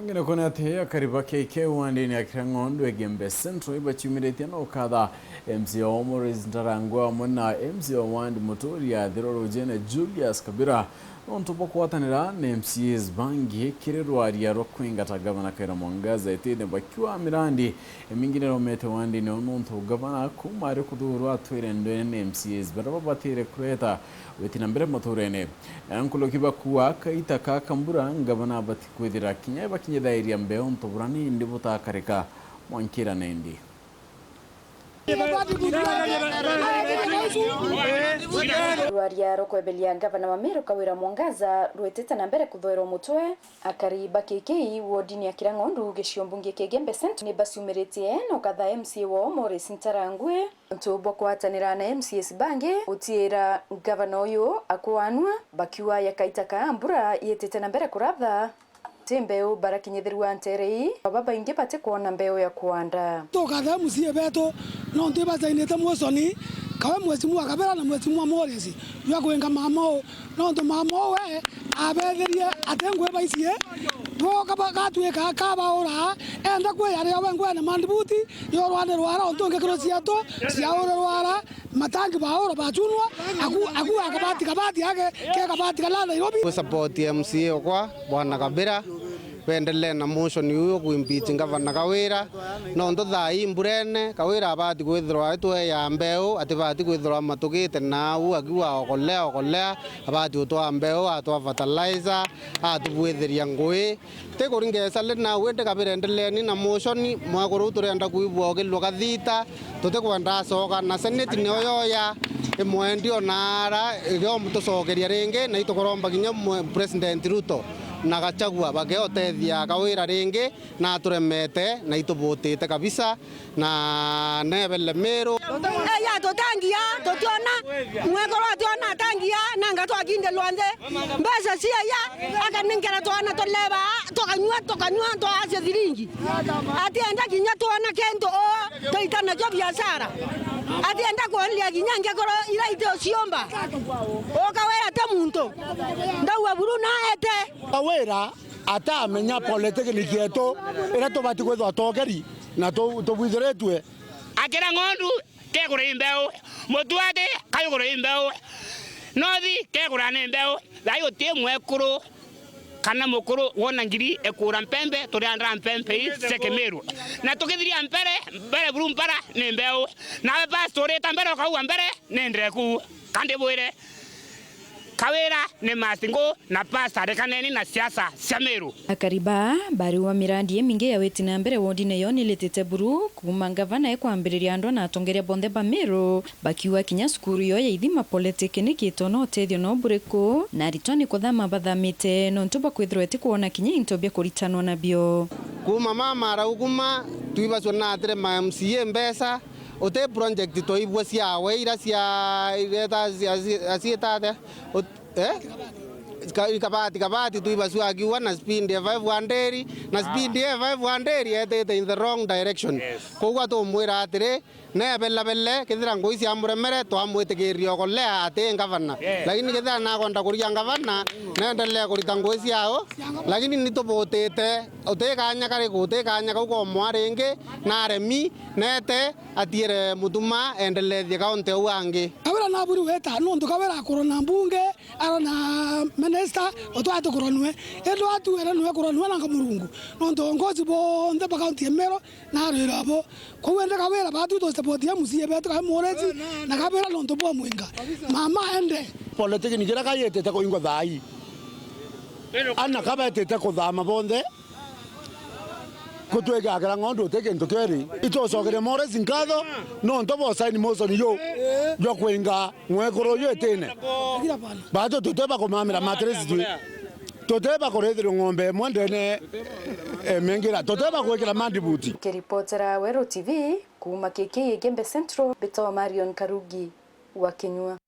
Ngine kone ate akariba KK wandini AKIRANGONDU egembe centro iba chimirete no kada MC Omores ntarangwa mona MC wandi motori ya dhiroro jene Julius Kabira ontopo kwatanira ne MCs bangi kirerwari ya rokwingata gavana Kaira Mwangaza etene bakiwa mirandi emingine romete wandi ne ononto gavana kumare kuduru atwirendo ne MCs baraba batire kureta wetina mbere motorene ankulo kiba kuwa kaita ka kambura gavana batikwedira kinya bakinye dairi ambe onto burani ndibuta karika mwankira nendi Rwaria KWEBERIA gavana wa Meru Kaira Mwangaza rwetete na mbere kuthoerwo mutwe Akari Gukaatha wodini AKIRANGONDU giciombungi kigembe centre ni basiumiretie no katha MC wa Omores ntarangwe ntubo kwatanira na MCs bangi utiira gavana uyu akwanwa bakiwa yakaita kaambura yetete na mbere kuratha mbeu barakinyithirwa nterei baba ingi bate kuona mbeu ya kuanda tukatha musie beto no ndiba zainete mwosoni kawe mwezi mwa kabera na mwezi mwa Moresi yo kwenga mamo no ndo mamo we abetherie atengwe baicie no katweka kabaura enda kwe yari yawe ngwe na mandibuti yo rwande rwara ontonge krosiato siaura rwara matangi baura bachunwa aku akabati yake ke kabati kala Nairobi ku support MC okwa bwana Kabira pendele na motion yuyo kuimpeach gavana Kawira no ndo thai mburene Kawira abati kwithirwa etwe ya mbeu atibati kwithirwa matukite nau akiwa okolea abati utwa mbeu atwa fertilizer atubwithiria ngui tekuringesa le na wende Kabira endeleni na motion mwakuru turenda kuibwa okilwa kathita tutekwenda soka na senate ne oyoya emwendi onara yo mutucokeria ringi na itukoromba kinya president Ruto na gachagua bageotethia Kawira ringi na turemete na itubutite kabisa na nebele Meru ya totangia totiona mwekoro ationa tangia nanga twakinde lwanze mbesa cia ya akanengera twana toleba tokanywa to asia thiringi atienda kinya twana kendo o toitana jo biashara atienda kuonlia kinya ngekoro iraite ociomba o Kawira te muntu ndawa buru na ete Kawira atamenya politiki nikieto ira tubati kwithwa togeri na tubwitheretwe AKIRANGONDU kegura imbeu mutwade kayugura imbeu nothi kegura ne imbeu thayo tie mwekuru kana mukuru wona ngiri ekura mpembe turiandra mpembe seke Meru na tukithiria mbere buru mpara ne imbeu na pastor tambere kauwa mbere ne ndreku kande bwire Kawira ne mastingo na pastor kaneni na siasa cia Meru Akariba bari wa mirandi mingi ya wetina mbere wodine yoni letete buru kuma gavana ekwambiriria ando na atongeria bonde ba Meru bakiwa kinya skuru yo ya ithima politiki ni kitono tethio no bureko na ritoni kuthama bathamite no ntuba kwithirwa eti kuona kinya intobia kuritanwa na bio kuma mama rauguma tuibaswa na atre ma MCA mbesa ote project to ibwa cia weira cia ireta asieta kabati tuibaswa akiwa na speed ya 500 na speed ya 500 etete in the wrong direction kogwa to mwira atire ne belle kithira ngoi cia muremere to amwitikirio kolea ate gavana lakini kithira na konda kuria gavana ne ndele kurita ngoi ciao lakini nitubutite utekanya kare gutekanya kau mwaringi na remi nete atiere mutuma endelethie kaunti uangi Kawira na buri weta no ndo Kawira korona mbunge ara na minister otwatu koronwe endo atu era no koronwe na kamurungu no ndo ngozi bo nde kaunti ya Meru na rerabo ko wende Kawira batu to support ya musie beto ka Moresi na Kawira no ndo bo mwenga mama ende politiki ni kira kayete te ko ingo thai ana kabete te ko thama bonde kutwega AKIRANGONDU teke ntokeri itocokere Moresi nkatho no ntobo sign motion yo kwenga mwekoro yo etene bato tuteba kumamira matresi tuteba kurethira ng'ombe mwendene mengira tuteba kwekera mandibuti kiripotera Wero TV kuma KK Gembe Central Beto Marion Karugi wa Kenyua.